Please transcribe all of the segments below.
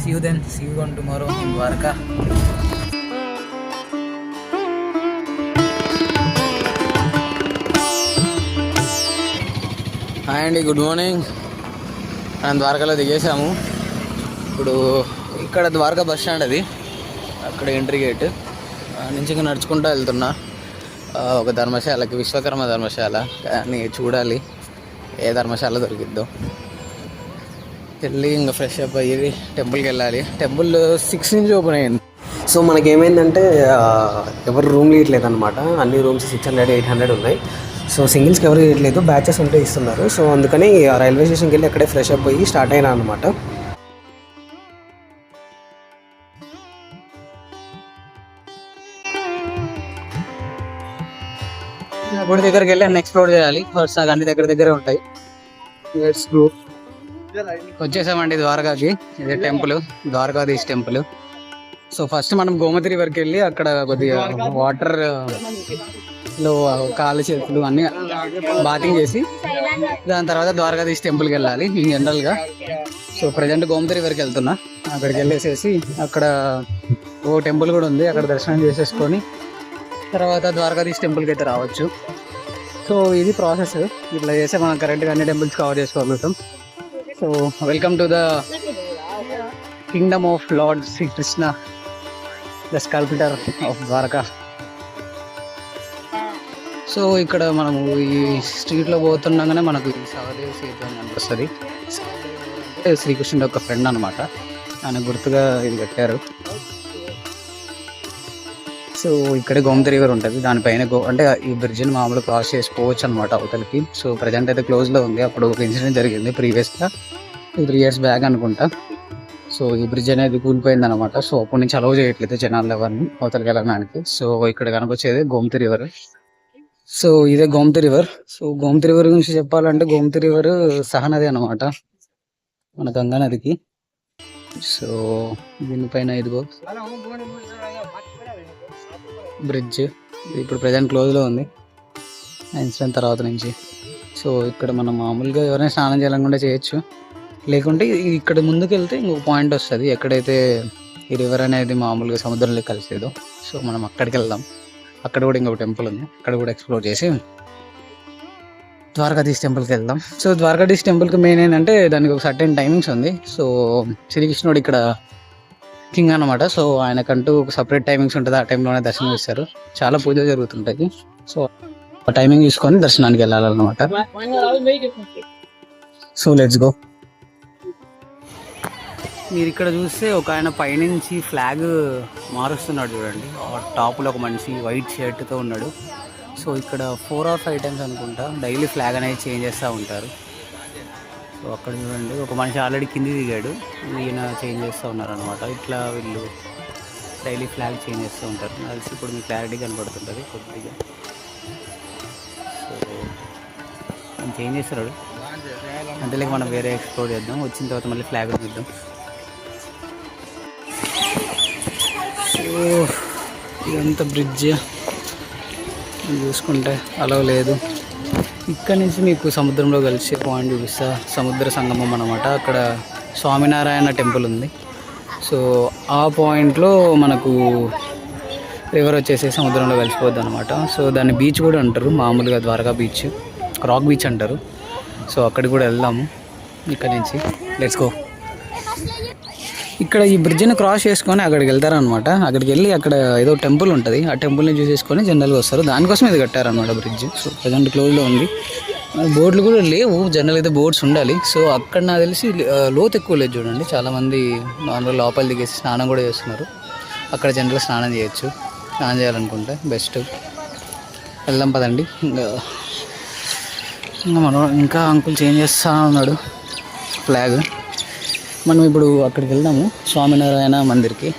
See you then. See you on tomorrow in Dwarka. Hi అండి, good morning. మనం ద్వారకాలో దిగేసాము. ఇప్పుడు ఇక్కడ ద్వారకా బస్ స్టాండ్, అది అక్కడ ఎంట్రీ గేట్ నుంచి ఇంకా నడుచుకుంటూ వెళ్తున్నా ఒక ధర్మశాలకి, విశ్వకర్మ ధర్మశాల. కానీ చూడాలి ఏ ధర్మశాల దొరికిద్దో. వెళ్ళి ఇంకా ఫ్రెష్ అప్ అయ్యి టెంపుల్కి వెళ్ళాలి. టెంపుల్ 6 నుంచి ఓపెన్ అయ్యింది. సో మనకి ఏమైందంటే ఎవరు రూమ్లు ఇవ్వట్లేదు అనమాట. అన్ని రూమ్స్ 600, 800 ఉన్నాయి. సో సింగిల్స్కి ఎవరు ఇవ్వట్లేదు, బ్యాచెస్ ఉంటే ఇస్తున్నారు. సో అందుకని రైల్వే స్టేషన్కి వెళ్ళి అక్కడే ఫ్రెష్ అప్ అయ్యి స్టార్ట్ అయినా అనమాట. గుడి దగ్గరికి వెళ్ళి అన్ని ఎక్స్ప్లోర్ చేయాలి. ఫస్ట్ నాకు అన్ని దగ్గరే ఉంటాయి. వచ్చేసామండి ద్వారకాకి. ఇదే temple, Dwarkadhish temple. So first మనం గోమతి రివర్కి వెళ్ళి అక్కడ కొద్దిగా వాటర్ లో కాళ్ళు చేతులు అన్ని బాతింగ్ చేసి దాని తర్వాత ద్వారకాధీశ్ టెంపుల్కి వెళ్ళాలి జనరల్గా. సో ప్రజెంట్ గోమతి రివర్కి వెళ్తున్నా. అక్కడికి వెళ్ళేసేసి అక్కడ ఓ టెంపుల్ కూడా ఉంది, అక్కడ దర్శనం చేసేసుకొని తర్వాత ద్వారకాధీశ్ టెంపుల్కి అయితే రావచ్చు. సో ఇది ప్రాసెస్. ఇట్లా చేస్తే మనం కరెక్ట్గా అన్ని టెంపుల్స్ కవర్ చేసుకోగలుగుతాం. So welcome to the kingdom of lord Shri Krishna, the sculptor of Dwarka. So ఇక్కడ మనము ఈ స్ట్రీట్లో పోతుండగానే మనకు ఈ సహదేవ్ సేతు అని అనిపిస్తుంది. శ్రీకృష్ణుడు ఒక ఫ్రెండ్ అనమాట, ఆయన గుర్తుగా ఇది కట్టారు. సో ఇక్కడే గోమతి రివర్ ఉంటుంది, దానిపైన అంటే ఈ బ్రిడ్జ్ని మామూలు క్రాస్ చేసుకోవచ్చు అనమాట అవతలకి. సో ప్రజెంట్ అయితే క్లోజ్లో ఉంది. అప్పుడు ఒక ఇన్సిడెంట్ జరిగింది ప్రీవియస్గా 3 years బ్యాక్ అనుకుంటా. సో ఈ బ్రిడ్జ్ అనేది కూలిపోయింది అనమాట. సో అప్పటి నుంచి అలౌ చేయట్లేదు జనాలు ఎవరిని అవతలకి వెళ్ళడానికి. సో ఇక్కడ కనుకొచ్చేది గోమతి రివర్. సో ఇదే Gomti river. So Gomti river గురించి చెప్పాలంటే గోమతి రివర్ సహనది అనమాట మన గంగా నదికి. సో దీనిపైన ఇదిగో బ్రిడ్జ్ ఇప్పుడు ప్రజెంట్ క్లోజ్లో ఉంది ఇన్సిడెంట్ తర్వాత నుంచి. సో ఇక్కడ మనం మామూలుగా ఎవరైనా స్నానం చేయాలనుకుంటే చేయొచ్చు, లేకుంటే ఇక్కడ ముందుకు వెళ్తే ఇంకొక పాయింట్ వస్తుంది ఎక్కడైతే ఈ రివర్ అనేది మామూలుగా సముద్రంలో కలిసేదో. సో మనం అక్కడికి వెళ్దాం. అక్కడ కూడా ఇంకొక టెంపుల్ ఉంది, అక్కడ కూడా ఎక్స్ప్లోర్ చేసి ద్వారకాధీశ్ టెంపుల్కి వెళ్దాం. సో ద్వారకాధీశ్ టెంపుల్కి మెయిన్ ఏంటంటే దానికి ఒక సర్టెన్ టైమింగ్స్ ఉంది. సో శ్రీకృష్ణుడు ఇక్కడ కింగ్ అనమాట. సో ఆయనకంటూ ఒక సపరేట్ టైమింగ్స్ ఉంటుంది, ఆ టైంలోనే దర్శనం ఇస్తారు. చాలా పూజ జరుగుతుంటాయి. సో ఆ టైమింగ్ తీసుకొని దర్శనానికి వెళ్ళాలన్నమాట. So let's go. మీరు ఇక్కడ చూస్తే ఒక ఆయన పైనుంచి ఫ్లాగ్ మారుస్తున్నాడు చూడండి. టాప్లో ఒక మనిషి వైట్ షర్ట్తో ఉన్నాడు. సో ఇక్కడ 4 or 5 times అనుకుంటా డైలీ ఫ్లాగ్ అనేది చేంజ్ చేస్తూ ఉంటారు. సో అక్కడ చూడండి ఒక మనిషి ఆల్రెడీ కింది దిగాడు, ఈయన చేంజ్ చేస్తూ ఉన్నారు అనమాట. ఇట్లా వీళ్ళు డైలీ ఫ్లాగ్ చేంజ్ చేస్తూ ఉంటారు. కలిసి ఇప్పుడు మీకు క్లారిటీ కనపడుతుంటుంది కొద్దిగా. సో ఆయన చేంజ్ చేస్తున్నాడు, అంతేలేక మనం వేరే ఎక్స్ప్లోర్ చేద్దాం. వచ్చిన తర్వాత మళ్ళీ ఫ్లాగ్ చూద్దాం. ఇదంతా బ్రిడ్జ్ చూసుకుంటే అలా లేదు. ఇక్కడ నుంచి మీకు సముద్రంలో కలిసే పాయింట్ చూపిస్తా. సముద్ర సంగమం అనమాట. అక్కడ స్వామినారాయణ టెంపుల్ ఉంది. సో ఆ పాయింట్లో మనకు రివర్ వచ్చేసి సముద్రంలో కలిసిపోద్ది అనమాట. సో దాన్ని బీచ్ కూడా అంటారు, మామూలుగా ద్వారకా బీచ్, రాక్ బీచ్ అంటారు. సో అక్కడికి కూడా వెళ్దాము ఇక్కడ నుంచి. Let's go. ఇక్కడ ఈ బ్రిడ్జ్ని క్రాస్ చేసుకొని అక్కడికి వెళ్తారనమాట. అక్కడికి వెళ్ళి అక్కడ ఏదో టెంపుల్ ఉంటుంది, ఆ టెంపుల్ని చూసేసుకొని జనరల్గా వస్తారు. దానికోసం ఇది కట్టారనమాట బ్రిడ్జ్. సో ప్రజెంట్ క్లోజ్లో ఉంది. బోర్డులు కూడా లేవు, జనరల్ అయితే బోర్డ్స్ ఉండాలి. సో అక్కడ నాకు తెలిసి లోతు ఎక్కువ లేదు చూడండి. చాలామంది నార్మల్ లోపల దిగేసి స్నానం కూడా చేస్తున్నారు. అక్కడ జనరల్గా స్నానం చేయొచ్చు, స్నానం చేయాలనుకుంటే బెస్ట్. వెళ్దాం పదండి. ఇంకా అంకుల్ చేంజ్ చేస్తా ఉన్నాడు ఫ్లాగ్. మనం ఇప్పుడు అక్కడికి వెళ్దాము, స్వామినారాయణ మందిర్కి,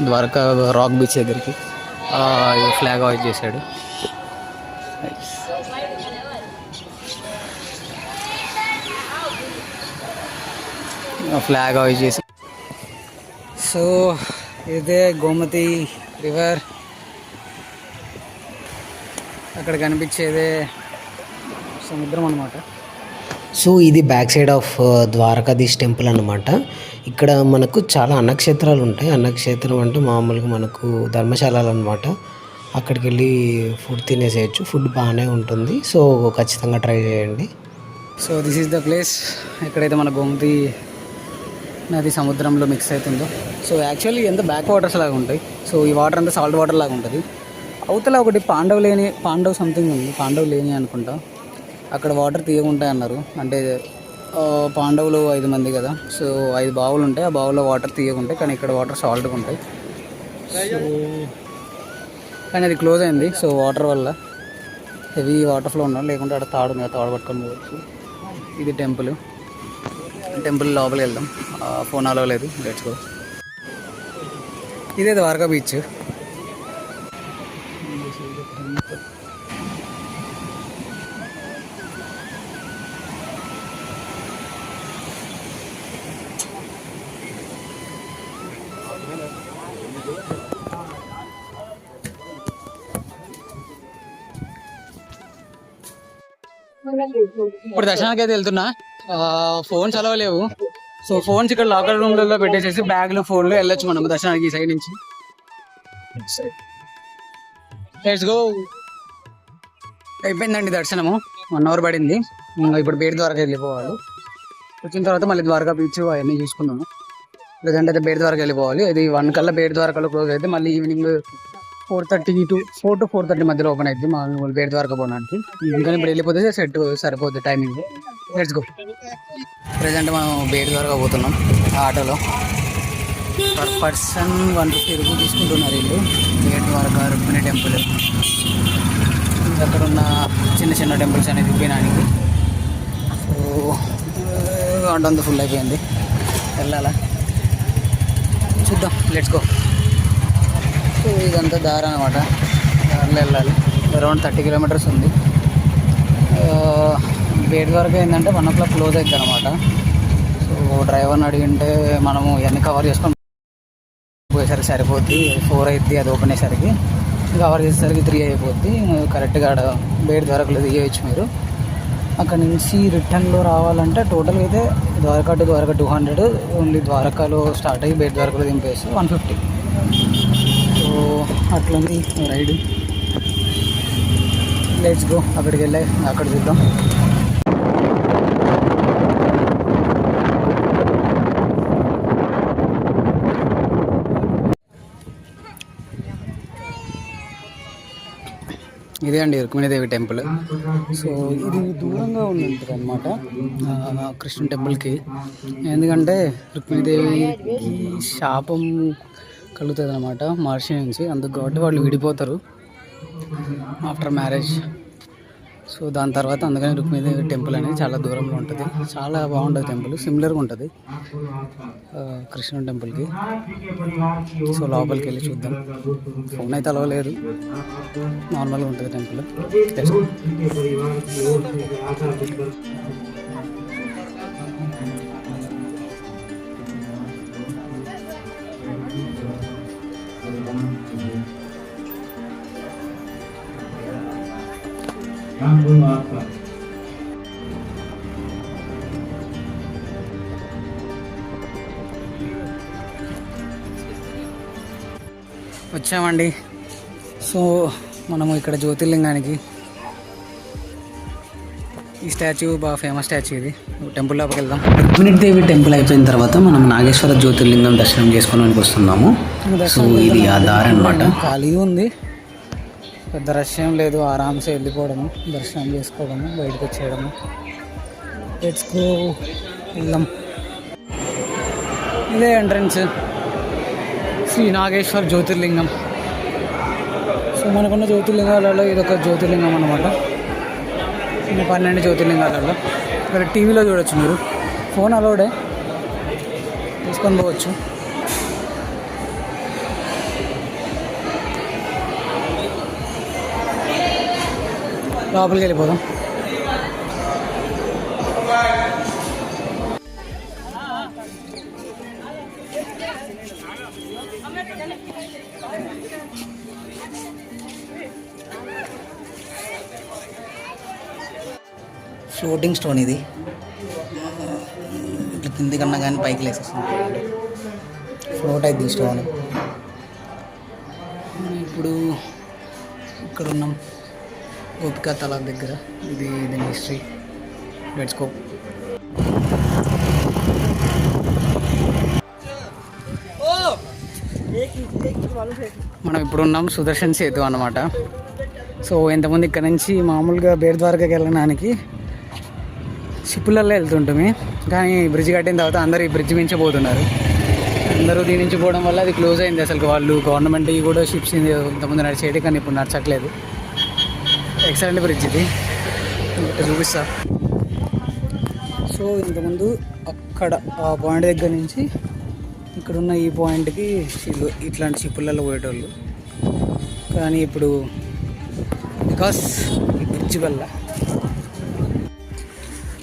ద్వారకా రాక్ బీచ్ దగ్గరికి. ఫ్లాగ్ హాయిస్ట్ చేశాడు. ఫ్లాగ్ హాయిస్ట్ చేసి. సో ఇదే గోమతి రివర్. అక్కడ కనిపించేదే సముద్రం అన్నమాట. సో ఇది back side of Dwarkadhish temple అనమాట. ఇక్కడ మనకు చాలా అన్నక్షేత్రాలు ఉంటాయి. అన్నక్షేత్రం అంటే మామూలుగా మనకు ధర్మశాలలు అనమాట. అక్కడికి వెళ్ళి ఫుడ్ తినేసేయచ్చు. ఫుడ్ బాగానే ఉంటుంది. సో ఖచ్చితంగా ట్రై చేయండి. So this is the place ఎక్కడైతే మన గోమతి నది సముద్రంలో మిక్స్ అవుతుందో. సో యాక్చువల్లీ ఎంత బ్యాక్ వాటర్స్ లాగా ఉంటాయి. సో ఈ వాటర్ అంతా సాల్ట్ వాటర్ లాగా ఉంటుంది. అవతల ఒకటి పాండవ్ సంథింగ్ ఉంది, పాండవ్ లేని అనుకుంటా. అక్కడ వాటర్ తీయకుంటాయి అన్నారు. అంటే పాండవులు 5 మంది కదా, సో 5 బావులు ఉంటాయి. ఆ బావులో వాటర్ తీయకుంటాయి, కానీ ఇక్కడ వాటర్ సాల్ట్గా ఉంటాయి. సో కానీ అది క్లోజ్ అయింది. సో వాటర్ వల్ల హెవీ వాటర్ ఫ్లో ఉన్నారు, లేకుంటే అక్కడ తాడు ఉంది, తాడు పట్టుకొని పోవచ్చు. ఇది టెంపుల్ లోపలికి వెళ్దాం. ఫోన్ అలో లేదు, లెట్స్ గో. ఇదే ద్వారకా బీచ్. ఇప్పుడు దర్శనానికి అయితే వెళ్తున్నా. ఫోన్స్ అలవ లేవు. సో ఫోన్స్ ఇక్కడ లాకర్ రూమ్లలో పెట్టేసేసి బ్యాగ్లు ఫోన్లు వెళ్ళొచ్చు మనం దర్శనానికి ఈ సైడ్ నుంచి. Let's go. అయిపోయిందండి దర్శనము, 1 అవర్ పడింది. ఇప్పుడు బేట్ ద్వారకా వెళ్ళిపోవాలి. వచ్చిన తర్వాత మళ్ళీ ద్వారకా బీచ్ అవన్నీ చూసుకున్నాము. లేదంటే అయితే బేట్ ద్వారకా వెళ్ళిపోవాలి. ఇది 1 కల్లా బేట్ ద్వారకాలో క్లోజ్ అయితే మళ్ళీ ఈవినింగ్ 4:30 to 4 మధ్యలో ఓపెన్ అవుతుంది మా బేట్ ద్వారకా పోవడానికి. ఇంకా ఇప్పుడు వెళ్ళిపోతే సెట్ సరిపోద్ది టైమింగ్. Let's go. ప్రజెంట్ మనం బేట్ ద్వారకా పోతున్నాం ఆటోలో. పర్ పర్సన్ 150 రూపీస్ తీసుకుంటున్నారు వీళ్ళు. బేట్ ద్వారకా రుక్మిణి టెంపుల్, అక్కడ ఉన్న చిన్న టెంపుల్స్ అనేది తిప్పడానికి. సో అంతా ఫుల్ అయిపోయింది, వెళ్ళాలా చూద్దాం. Let's go. సో ఇదంతా దారి అనమాట, దారిలో వెళ్ళాలి. అరౌండ్ 30 కిలోమీటర్స్ ఉంది. బేట్ వరకు ఏంటంటే 1 o'clock క్లోజ్ అవుతుంది అనమాట. సో డ్రైవర్ని అడిగింటే మనము ఇవన్నీ కవర్ చేసుకొని పోయేసరికి సరిపోద్ది. 4 అవుతుంది అది ఓపెన్ అయ్యేసరికి. కవర్ చేసేసరికి 3 అయిపోద్ది. కరెక్ట్గా ఆడ బేట్ ద్వారకలో దిగేయచ్చు మీరు. అక్కడ నుంచి రిటర్న్లో రావాలంటే టోటల్గా అయితే ద్వారకా టు ద్వారకా 200. ఓన్లీ ద్వారకాలో స్టార్ట్ అయ్యి బేట్ ద్వారకలో దింపేసి 150. సో అట్లుంది రైడ్. Let's go. అక్కడికి వెళ్ళి అక్కడ చూద్దాం. ఇదే అండి రుక్మిణీదేవి టెంపుల్. సో ఇది దూరంగా ఉంటుంది అనమాట కృష్ణ టెంపుల్కి. ఎందుకంటే రుక్మిణీదేవికి శాపం కలుగుతుంది అనమాట మహర్షి నుంచి. అందుకు కాబట్టి వాళ్ళు విడిపోతారు ఆఫ్టర్ మ్యారేజ్. సో దాని తర్వాత అందుకని రుక్మిణీదేవి టెంపుల్ అనేది చాలా దూరంలో ఉంటుంది. చాలా బాగుంటుంది టెంపుల్, సిమిలర్గా ఉంటుంది కృష్ణ టెంపుల్కి. సో లోపలికి వెళ్ళి చూద్దాం. ఫోన్ అయితే అలవలేదు, నార్మల్గా ఉంటుంది టెంపుల్. వచ్చామండి. సో మనము ఇక్కడ జ్యోతిర్లింగానికి, ఈ స్టాచ్యూ బాగా ఫేమస్ స్టాచ్యూ. ఇది టెంపుల్ లోపలికి వెళ్దాం. రుక్మిణీదేవి టెంపుల్ అయిపోయిన తర్వాత మనం నాగేశ్వర జ్యోతిర్లింగం దర్శనం చేసుకోవడానికి వస్తున్నాము. సో ఇది ఆ దారి అనమాట. ఖాళీ ఉంది, పెద్ద రష్యం లేదు. ఆరామ్సే వెళ్ళిపోవడము, దర్శనం చేసుకోవడము, బయటకు వచ్చేయడము. Let's go. వెళ్దాం. ఇదే ఎంట్రన్స్, శ్రీ నాగేశ్వర్ జ్యోతిర్లింగం. సో మనకున్న జ్యోతిర్లింగాలలో ఇదొక జ్యోతిర్లింగం అన్నమాట. 12 జ్యోతిర్లింగాలలో ఇక్కడ టీవీలో చూడొచ్చు మీరు. ఫోన్ అలౌడే, తీసుకొని పోవచ్చు. లోపలికి వెళ్ళిపోదాం. ఫ్లోటింగ్ స్టోన్ ఇది. కింది కన్నా కానీ పైకి లేసేస్తుంది, ఫ్లోట్ అయితే తీసుకోవాలి. ఇప్పుడు ఇక్కడ ఉన్నాం గోపికా తలాబ్ దగ్గర. ఇది దీని హిస్టరీ. Let's go. మనం ఇప్పుడు ఉన్నాం సుదర్శన్ సేతు అన్నమాట. సో ఎంతమంది ఇక్కడ నుంచి మామూలుగా బేర్ ద్వారకాకి వెళ్ళడానికి షిప్పులలో వెళ్తుంటామే, కానీ బ్రిడ్జ్ కట్టిన తర్వాత అందరూ ఈ బ్రిడ్జ్ మించి పోతున్నారు. అందరూ దీని నుంచి పోవడం వల్ల అది క్లోజ్ అయింది. అసలు వాళ్ళు గవర్నమెంట్ కూడా షిప్స్ ఇంతకుముందు నడిచేటి, కానీ ఇప్పుడు నడచట్లేదు. ఎక్సలెంట్ బ్రిడ్జ్ ఇది, చూపిస్తా. సో ఇంతకుముందు అక్కడ ఆ పాయింట్ దగ్గర నుంచి ఇక్కడున్న ఈ పాయింట్కి ఇట్లాంటి షిప్పులలో పోయేటోళ్ళు, కానీ ఇప్పుడు బికాస్ ఈ బ్రిడ్జ్ వల్ల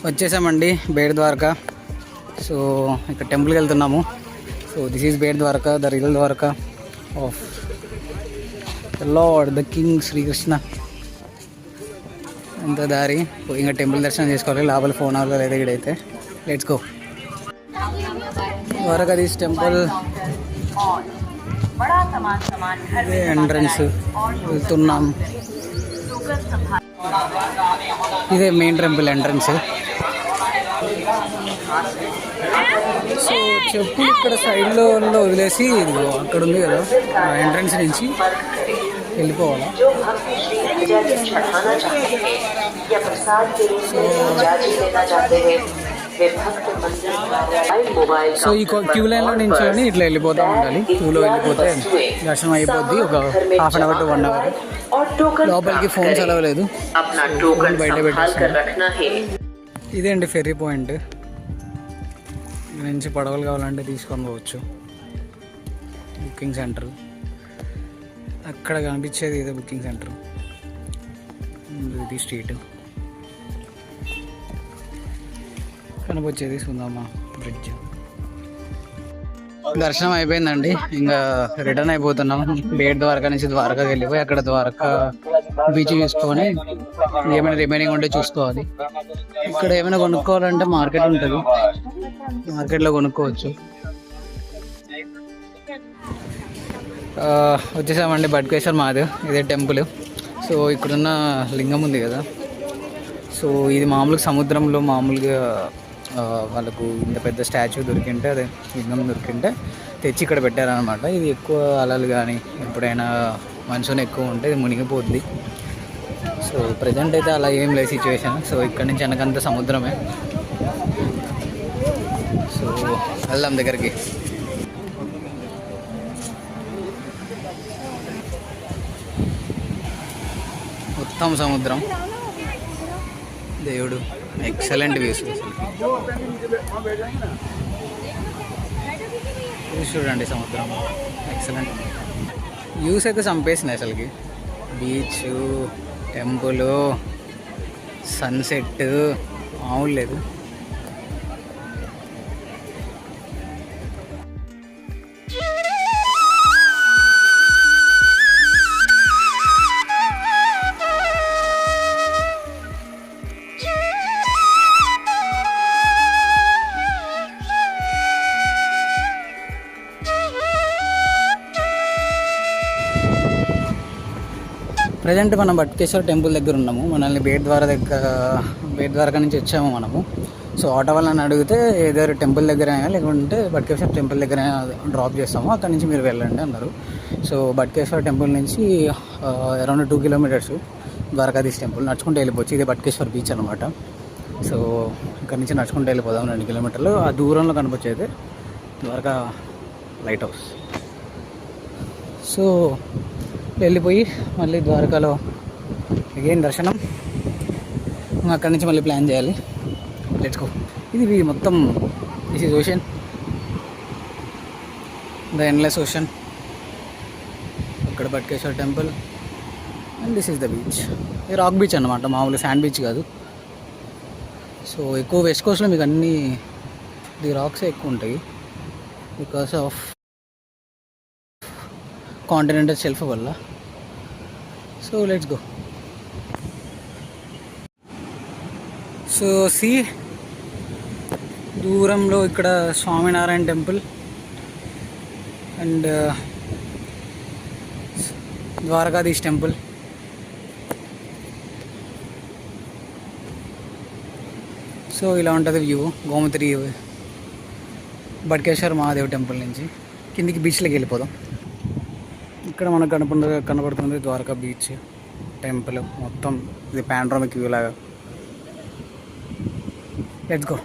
వచ్చేసామండి బేర్ ద్వారకా. సో ఇక్కడ టెంపుల్కి వెళ్తున్నాము. So this is Bet Dwarka, the real Dwarka of the lord the king Shri Krishna. అంత దారి ఇంకా టెంపుల్ దర్శనం చేసుకోవాలి. లోపల ఫోన్ అవ్వలేదు లేదా ఇక్కడైతే. Let's go. ద్వారకాధీశ్ టెంపుల్ ఇదే ఎంట్రన్స్. వెళ్తున్నాం. ఇదే మెయిన్ టెంపుల్ ఎంట్రన్స్. సో చెప్పులు ఇక్కడ సైడ్లో వదిలేసి ఇదిగో అక్కడ ఉంది కదా, ఆ ఎంట్రన్స్ నుంచి వెళ్ళిపోవాలి. సో ఈ క్యూ లైన్లో నుంచి ఇట్లా వెళ్ళిపోతూ ఉండాలి. క్యూలో వెళ్ళిపోతే దర్శనం అయిపోద్ది. ఒక హాఫ్ అన్ అవర్ టు 1 అవర్. లోపలికి ఫోన్స్ అలవ్ లేదు, బయట పెట్టేస్తాను. ఇదే అండి ఫెర్రీ పాయింట్. నుంచి పడవలు కావాలంటే తీసుకొని పోవచ్చు. బుకింగ్ సెంటర్ అక్కడ కనిపించేది ఇదే బుకింగ్ సెంటర్. ఇది స్ట్రీట్ కనిపించేది సుందమ్మ బ్రిడ్జ్. దర్శనం అయిపోయిందండి, ఇంకా రిటర్న్ అయిపోతున్నాం. బేట్ ద్వారకా నుంచి ద్వారకాకి వెళ్ళిపోయి అక్కడ ద్వారకా బీచ్ చూసుకొని ఏమైనా రిమైనింగ్ ఉంటే చూసుకోవాలి. ఇక్కడ ఏమైనా కొనుక్కోవాలంటే మార్కెట్ ఉంటుంది, మార్కెట్లో కొనుక్కోవచ్చు. వచ్చేసామండి బట్కేశ్వర్ మహాదేవ్. ఇదే టెంపుల్. సో ఇక్కడున్న లింగం ఉంది కదా, సో ఇది మామూలుగా సముద్రంలో మామూలుగా వాళ్ళకు ఇంత పెద్ద స్టాచ్యూ దొరికింటే, అదే లింగం దొరికింటే తెచ్చి ఇక్కడ పెట్టారనమాట. ఇది ఎక్కువ అలలు కానీ ఎప్పుడైనా మనుషుని ఎక్కువ ఉంటే ఇది మునిగిపోద్ది. సో ప్రజెంట్ అయితే అలా ఏం లేదు సిచ్యువేషన్. సో ఇక్కడ నుంచి వెనకంత సముద్రమే. సో వెళ్దాం దగ్గరికి. మొత్తం సముద్రం, దేవుడు, ఎక్సలెంట్ వ్యూస్. చూడండి సముద్రం, ఎక్సలెంట్ వ్యూస్ అయితే చంపేసినాయి అసలుకి. బీచ్, టెంపుల్, సన్సెట్ మామూలు లేదు. ప్రజెంట్ మనం బట్కేశ్వర్ టెంపుల్ దగ్గర ఉన్నాము. మనల్ని బేట్ ద్వారకా నుంచి వచ్చాము మనము. సో ఆటో వాళ్ళని అడిగితే ఏదో టెంపుల్ దగ్గర లేకుంటే బట్కేశ్వర్ టెంపుల్ దగ్గర డ్రాప్ చేస్తాము, అక్కడ నుంచి మీరు వెళ్ళండి అన్నారు. సో బట్కేశ్వర్ టెంపుల్ నుంచి అరౌండ్ 2 కిలోమీటర్స్ ద్వారకాధీశ్ టెంపుల్ నడుచుకుంటూ వెళ్ళిపోవచ్చు. ఇది బట్కేశ్వర్ బీచ్ అనమాట. సో ఇక్కడ నుంచి నడుచుకుంటూ వెళ్ళిపోదాం 2 కిలోమీటర్లు. ఆ దూరంలో కనిపించేది ద్వారకా లైట్ హౌస్. సో వెళ్ళిపోయి మళ్ళీ ద్వారకాలో అగైన్ దర్శనం, అక్కడి నుంచి మళ్ళీ ప్లాన్ చేయాలి. Let's go. ఇది మొత్తం this is ocean, the endless ocean. అక్కడ Bhatkeshwar temple and this is the beach. ఇది రాక్ బీచ్ అన్నమాట, మామూలు శాండ్ బీచ్ కాదు. సో ఎక్కువ వెస్ట్ కోస్ట్లో మీకు అన్నీ ది రాక్సే ఎక్కువ ఉంటాయి బికాస్ ఆఫ్ కాంటినెంటల్ షెల్ఫ్ వల్ల. So let's go. సో దూరంలో ఇక్కడ Swaminarayan temple and Dwarkadhish temple. So ఇలా ఉంటుంది వ్యూ గోమతి బట్కేశ్వర మహాదేవ్ టెంపుల్ నుంచి. కిందికి బీచ్లోకి వెళ్ళిపోదాం. ఇక్కడ మనకు కనపడుతుంది ద్వారకా బీచ్ టెంపుల్ మొత్తం. ఇది పాండ్రామిక్ వ్యూ లాగా. Let's go.